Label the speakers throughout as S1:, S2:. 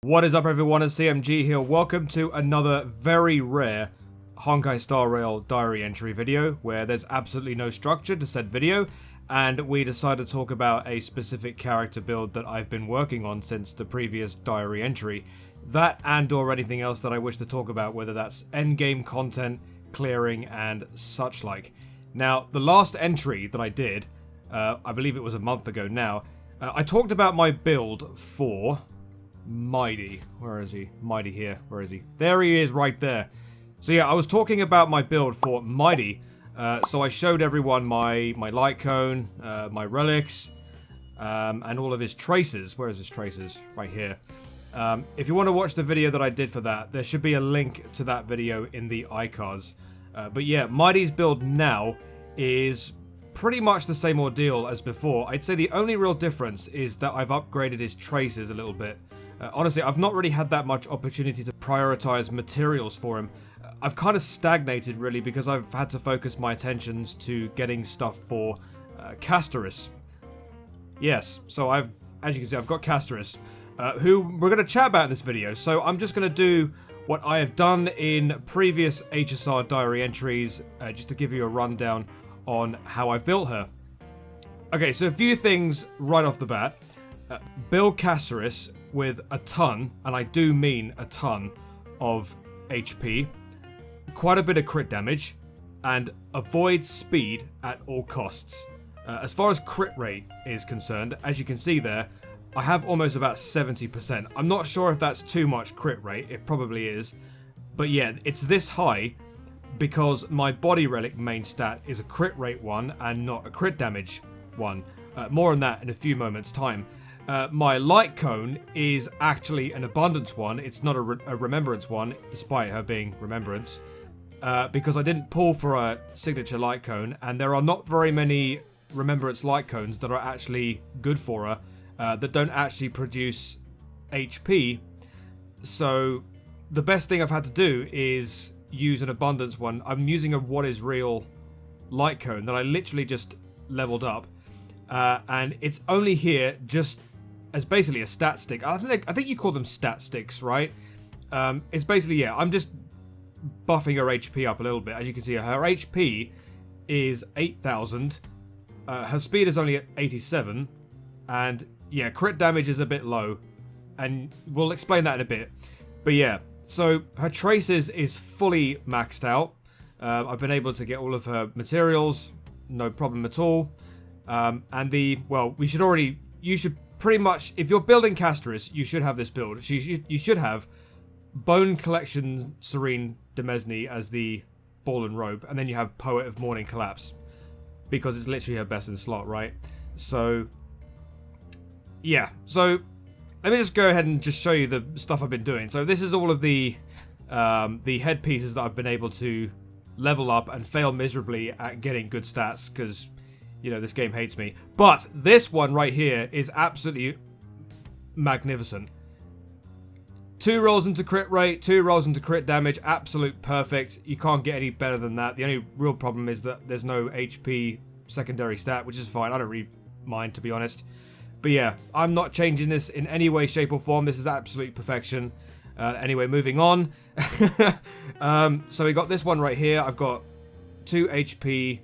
S1: What is up everyone, it's CMG here. Welcome to another very rare Honkai Star Rail diary entry video where there's absolutely no structure to said video, and we decided to talk about a specific character build that I've been working on since the previous diary entry. That and or anything else that I wish to talk about, whether that's endgame content, clearing and such like. Now, the last entry that I did, I believe it was a month ago now, I talked about my build for Mighty. Where is he? Mighty here. Where is he? There he is right there. So yeah, I was talking about my build for Mighty. So I showed everyone my light cone, my relics, and all of his traces. Where is his traces? Right here. If you want to watch the video that I did for that, there should be a link to that video in the iCards. But yeah, Mighty's build now is pretty much the same ordeal as before. I'd say the only real difference is that I've upgraded his traces a little bit. Honestly, I've not really had that much opportunity to prioritize materials for him. I've kind of stagnated really because I've had to focus my attentions to getting stuff for Castorice. Yes, so as you can see, I've got Castorice, who we're going to chat about in this video. So I'm just going to do what I have done in previous HSR diary entries, just to give you a rundown on how I've built her. Okay, so a few things right off the bat. Build Castorice with a ton, and I do mean a ton, of HP, quite a bit of crit damage, and avoid speed at all costs. As far as crit rate is concerned, as you can see there, I have almost about 70%. I'm not sure if that's too much crit rate, it probably is, but yeah, it's this high because my body relic main stat is a crit rate one and not a crit damage one. More on that in a few moments time. My light cone is actually an abundance one. It's not a remembrance one, despite her being remembrance, because I didn't pull for a signature light cone, and there are not very many remembrance light cones that are actually good for her, that don't actually produce HP. So the best thing I've had to do is use an abundance one. I'm using a what is real light cone that I literally just leveled up, and it's only here just as basically a stat stick. I think you call them stat sticks, right? It's basically, yeah, I'm just buffing her HP up a little bit. As you can see, her HP is 8,000. Her speed is only at 87. And yeah, crit damage is a bit low. And we'll explain that in a bit. But yeah, so her traces is fully maxed out. I've been able to get all of her materials, no problem at all. And you should pretty much, if you're building Castorice, you should have this build. You should have Bone Collection Serene Demesne as the ball and robe, and then you have Poet of Morning Collapse, because it's literally her best in slot, right? So, yeah. So, let me just go ahead and just show you the stuff I've been doing. So this is all of the headpieces that I've been able to level up and fail miserably at getting good stats, because you know, this game hates me. But this one right here is absolutely magnificent. 2 rolls into crit rate, 2 rolls into crit damage, absolute perfect. You can't get any better than that. The only real problem is that there's no HP secondary stat, which is fine. I don't really mind, to be honest. But yeah, I'm not changing this in any way, shape or form. This is absolute perfection. Anyway, moving on. So we got this one right here. I've got 2 HP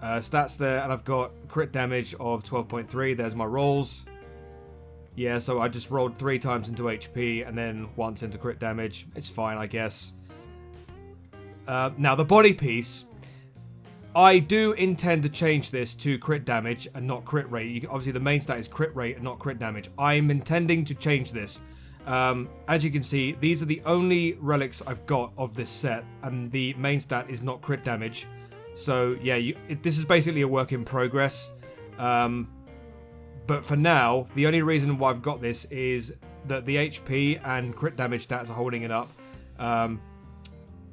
S1: stats there, and I've got crit damage of 12.3. There's my rolls. Yeah, so I just rolled 3 times into HP and then once into crit damage. It's fine, I guess. Now the body piece, I do intend to change this to crit damage and not crit rate. Obviously the main stat is crit rate and not crit damage. I'm intending to change this. As you can see, these are the only relics I've got of this set, and the main stat is not crit damage. So yeah, this is basically a work in progress. But for now, the only reason why I've got this is that the HP and crit damage stats are holding it up.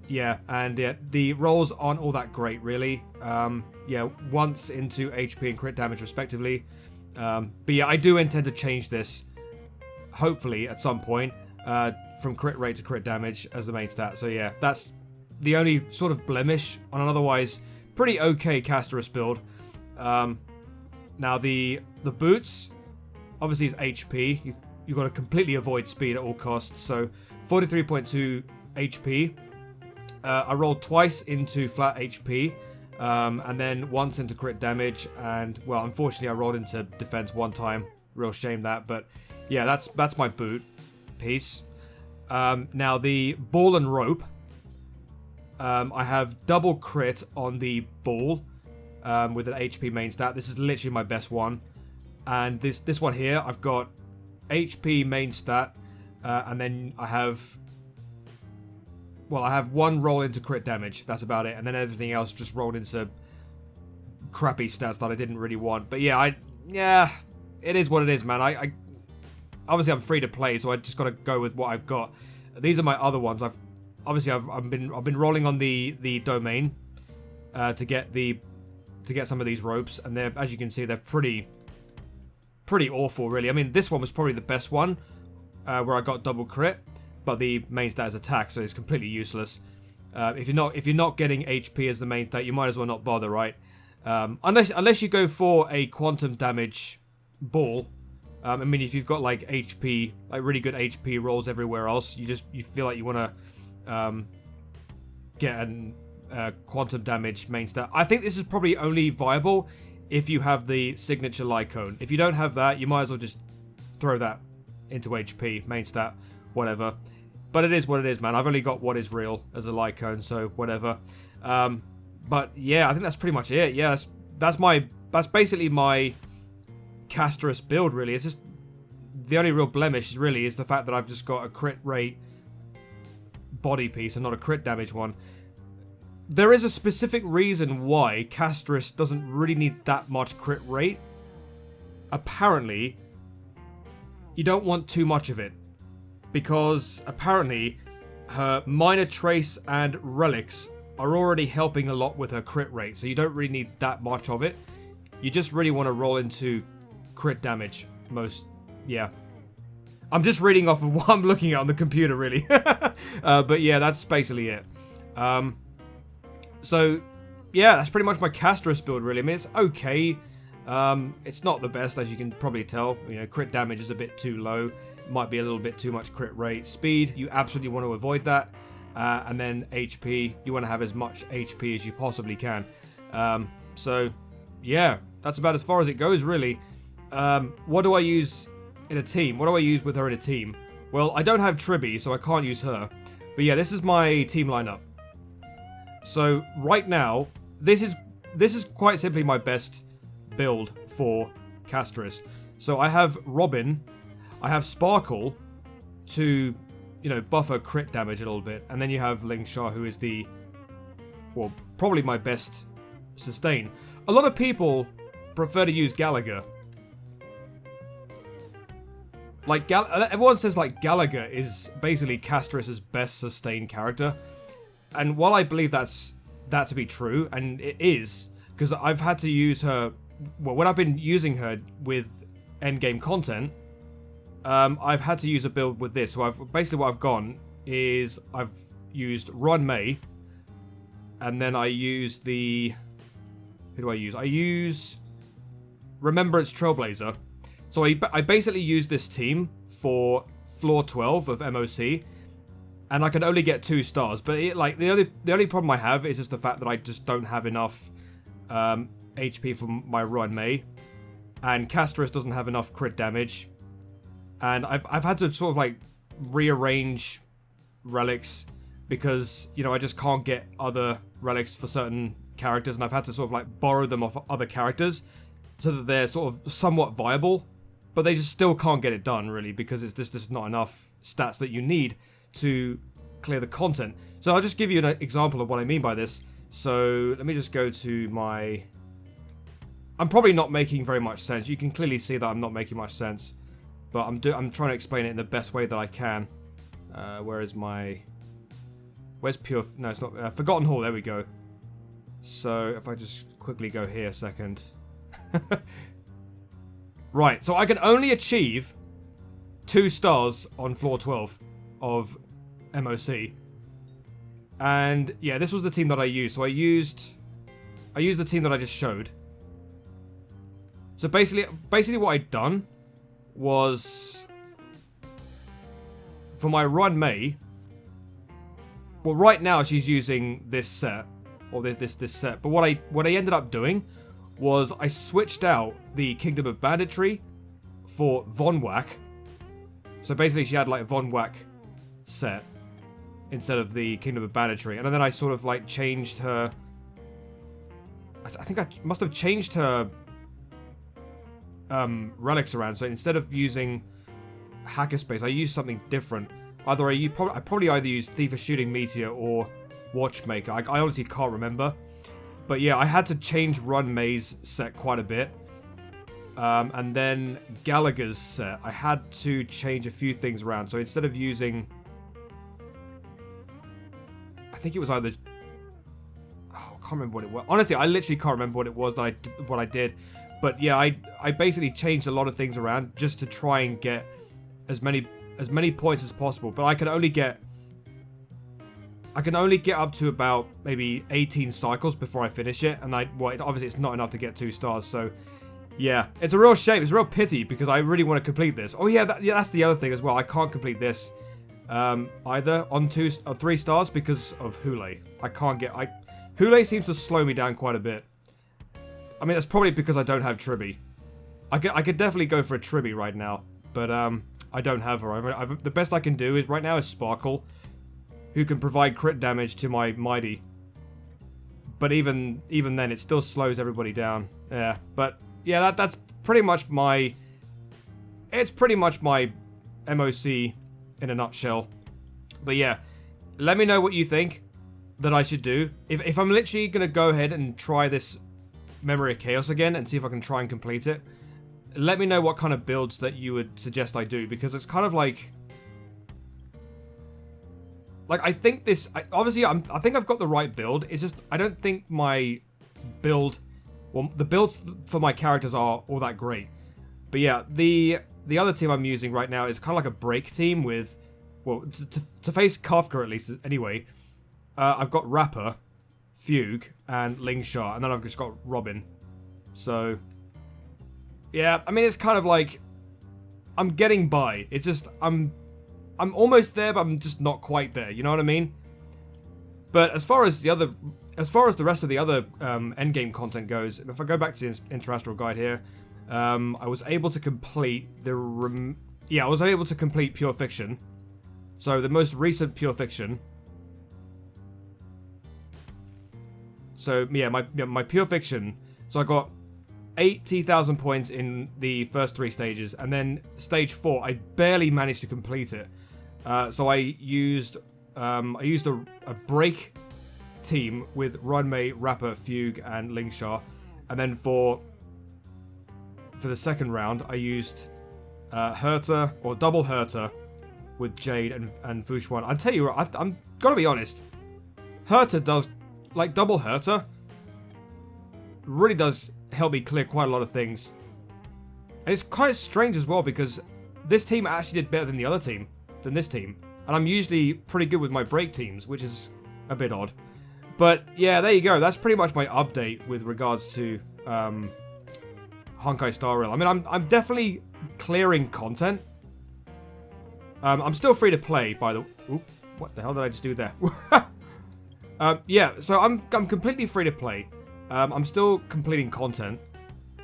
S1: Yeah, and the rolls aren't all that great, really. Yeah, once into HP and crit damage respectively. But yeah, I do intend to change this, hopefully at some point, from crit rate to crit damage as the main stat. So yeah, that's the only sort of blemish on an otherwise pretty okay Castorice build. Now the boots, obviously it's HP. you've got to completely avoid speed at all costs. So 43.2 HP. I rolled twice into flat HP, and then once into crit damage, and well, unfortunately I rolled into defense one time. Real shame that, but yeah, that's my boot piece. Now the ball and rope. I have double crit on the ball with an HP main stat. This is literally my best one. And this one here, I've got HP main stat, and then I have one roll into crit damage. That's about it. And then everything else just rolled into crappy stats that I didn't really want. But yeah, it is what it is, man. I obviously I'm free to play, so I just got to go with what I've got. These are my other ones. I've been rolling on the domain to get some of these ropes, and they're, as you can see, they're pretty awful, really. I mean, this one was probably the best one, where I got double crit, but the main stat is attack, so it's completely useless. If you're not getting HP as the main stat, you might as well not bother, right? Unless you go for a quantum damage ball. I mean, if you've got like HP, like really good HP rolls everywhere else, you feel like you want to get an quantum damage main stat. I think this is probably only viable if you have the signature light cone. If you don't have that, you might as well just throw that into HP, main stat, whatever. But it is what it is, man. I've only got what is real as a light cone, so whatever. But yeah, I think that's pretty much it. Yeah, that's basically my Castorice build, really. It's just the only real blemish really is the fact that I've just got a crit rate body piece and not a crit damage one. There is a specific reason why Castorice doesn't really need that much crit rate. Apparently, you don't want too much of it, because apparently her minor trace and relics are already helping a lot with her crit rate, so you don't really need that much of it. You just really want to roll into crit damage yeah. I'm just reading off of what I'm looking at on the computer, really. But yeah, that's basically it. So yeah, that's pretty much my Castorice build, really. I mean, it's okay. It's not the best, as you can probably tell. You know, crit damage is a bit too low. Might be a little bit too much crit rate. Speed, you absolutely want to avoid that. And then HP, you want to have as much HP as you possibly can. So yeah, that's about as far as it goes, really. What do I use in a team? What do I use with her in a team? Well, I don't have Tribby, so I can't use her. But yeah, this is my team lineup. So right now, this is quite simply my best build for Castorice. So I have Robin, I have Sparkle to, you know, buff her crit damage a little bit, and then you have Ling Sha, who is probably my best sustain. A lot of people prefer to use Gallagher. Like, everyone says, like, Gallagher is basically Castorice's best sustained character. And while I believe that to be true, and it is, because I've had to use her, well, when I've been using her with endgame content, I've had to use a build with this. So basically what I've gone is I've used Ron May, and then I use who do I use? I use Remembrance Trailblazer. So I basically use this team for floor 12 of MOC, and I can only get 2 stars. But the only problem I have is just the fact that I just don't have enough HP for my Ron May, and Castorice doesn't have enough crit damage, and I've had to sort of like rearrange relics because, you know, I just can't get other relics for certain characters, and I've had to sort of like borrow them off other characters so that they're sort of somewhat viable, but they just still can't get it done, really, because it's just not enough stats that you need to clear the content. So I'll just give you an example of what I mean by this. So let me just go to my... I'm probably not making very much sense. You can clearly see that I'm not making much sense, but I'm trying to explain it in the best way that I can. Where's Pure... No, it's not... Forgotten Hall, there we go. So if I just quickly go here a second... Right, so I can only achieve 2 stars on floor 12 of MOC. And yeah, this was the team that I used. So I used the team that I just showed. So basically what I'd done was for my Run May, well, right now she's using this set, or this set. But what I ended up doing was I switched out the Kingdom of Banditry for Von Whack. So basically, she had like a Von Whack set instead of the Kingdom of Banditry, and then I sort of like changed her. I think I must have changed her relics around. So instead of using Hackerspace, I used something different. I probably either used Thief of Shooting Meteor or Watchmaker. I honestly can't remember. But yeah, I had to change Run May's set quite a bit. And then Gallagher's set, I had to change a few things around. So instead of using... I think it was either... Oh, I can't remember what it was. Honestly, I literally can't remember what it was that what I did. But yeah, I basically changed a lot of things around just to try and get as many points as possible. But I can only get up to about maybe 18 cycles before I finish it, and obviously it's not enough to get 2 stars. So yeah, it's a real shame. It's a real pity because I really want to complete this. Oh yeah, that's the other thing as well. I can't complete this either on 2 or 3 stars because of Hule. I can't get. Hule seems to slow me down quite a bit. I mean, that's probably because I don't have Tribby. I could definitely go for a Tribby right now, but I don't have her. The best I can do right now is Sparkle, who can provide crit damage to my Mighty. But even then, it still slows everybody down. Yeah, but yeah, that's pretty much my... It's pretty much my MOC in a nutshell. But yeah, let me know what you think that I should do. If I'm literally going to go ahead and try this Memory of Chaos again and see if I can try and complete it, let me know what kind of builds that you would suggest I do, because it's kind of like I think this, obviously I think I've got the right build. It's just I don't think my build, well, the builds for my characters are all that great. But yeah, the other team I'm using right now is kind of like a break team with, well, to face Kafka at least anyway. I've got Rapper, Fugue, and Lingshot, and then I've just got Robin. So yeah, I mean, it's kind of like I'm getting by. It's just I'm almost there, but I'm just not quite there. You know what I mean? But as far as the rest of the other endgame content goes, if I go back to the Interastral Guide here, I was able to complete I was able to complete Pure Fiction. So the most recent Pure Fiction. So yeah, my Pure Fiction. So I got 80,000 points in the first 3 stages, and then stage 4 I barely managed to complete it. So I used a break team with Runmei, Rapper, Fugue, and Lingshar, and then for the second round I used Herta, or double Herta, with Jade and Fushuan. I tell you what, I'm gotta be honest, Herta does, like, double Herta really does help me clear quite a lot of things. And it's quite strange as well, because this team actually did better than the other team, than this team. And I'm usually pretty good with my break teams, which is a bit odd. But yeah, there you go. That's pretty much my update with regards to Honkai Star Rail. I mean, I'm definitely clearing content. I'm still free to play, by the... Oop, what the hell did I just do there? Yeah, so I'm completely free to play. I'm still completing content.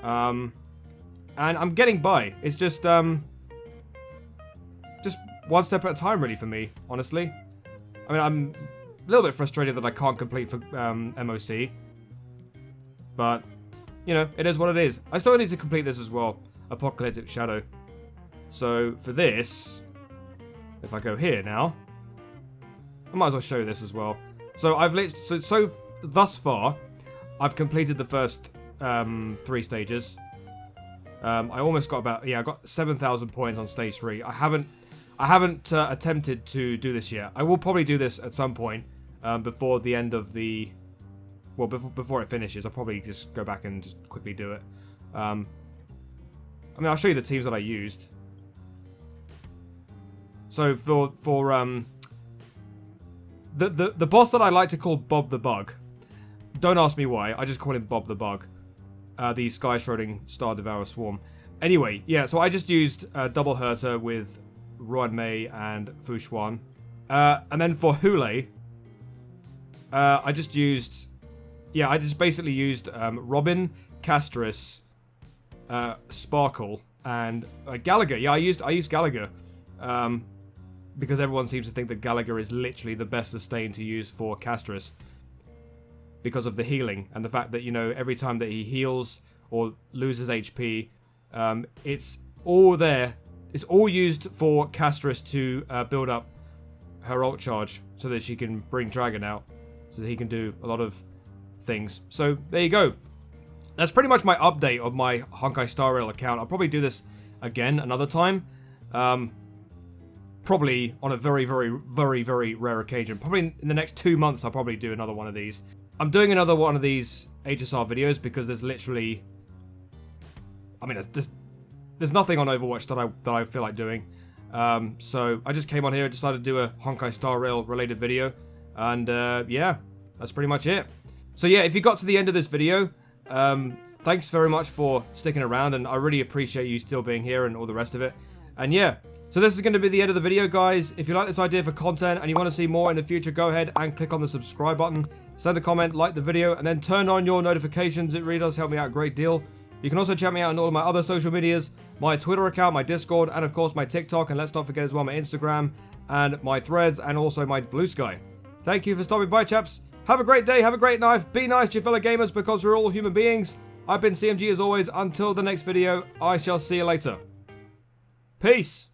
S1: And I'm getting by. It's just one step at a time, really, for me, honestly. I mean, I'm a little bit frustrated that I can't complete for MOC. But, you know, it is what it is. I still need to complete this as well. Apocalyptic Shadow. So, for this, if I go here now, I might as well show you this as well. So, so thus far, I've completed the first 3 stages. I almost got about, I got 7,000 points on stage 3. I haven't attempted to do this yet. I will probably do this at some point before the end of the, well, before it finishes. I'll probably just go back and just quickly do it. I mean, I'll show you the teams that I used. So for the boss that I like to call Bob the Bug. Don't ask me why. I just call him Bob the Bug. The Sky Shrouding Star Devourer Swarm. Anyway, yeah. So I just used double Herta with Ruanmei, and Fushuan. And then for Hule, I just basically used Robin, Castorice, Sparkle, and Gallagher. Yeah, I used Gallagher. Because everyone seems to think that Gallagher is literally the best sustain to use for Castorice. Because of the healing, and the fact that, you know, every time that he heals or loses HP, it's all there. It's all used for Castorice to build up her ult charge so that she can bring Dragon out, so that he can do a lot of things. So there you go. That's pretty much my update of my Honkai Star Rail account. I'll probably do this again another time. Probably on a very, very, very, very rare occasion. Probably in the next 2 months I'll probably do another one of these. I'm doing another one of these HSR videos because there's literally... I mean, there's nothing on Overwatch that I feel like doing. So I just came on here and decided to do a Honkai Star Rail related video. And yeah, that's pretty much it. So yeah, if you got to the end of this video, thanks very much for sticking around, and I really appreciate you still being here and all the rest of it. And yeah, so this is going to be the end of the video, guys. If you like this idea for content and you want to see more in the future, go ahead and click on the subscribe button, send a comment, like the video, and then turn on your notifications. It really does help me out a great deal. You can also check me out on all of my other social medias, my Twitter account, my Discord, and of course my TikTok, and let's not forget as well my Instagram, and my Threads, and also my Blue Sky. Thank you for stopping by, chaps. Have a great day, have a great night, be nice to your fellow gamers because we're all human beings. I've been CMG as always. Until the next video, I shall see you later. Peace!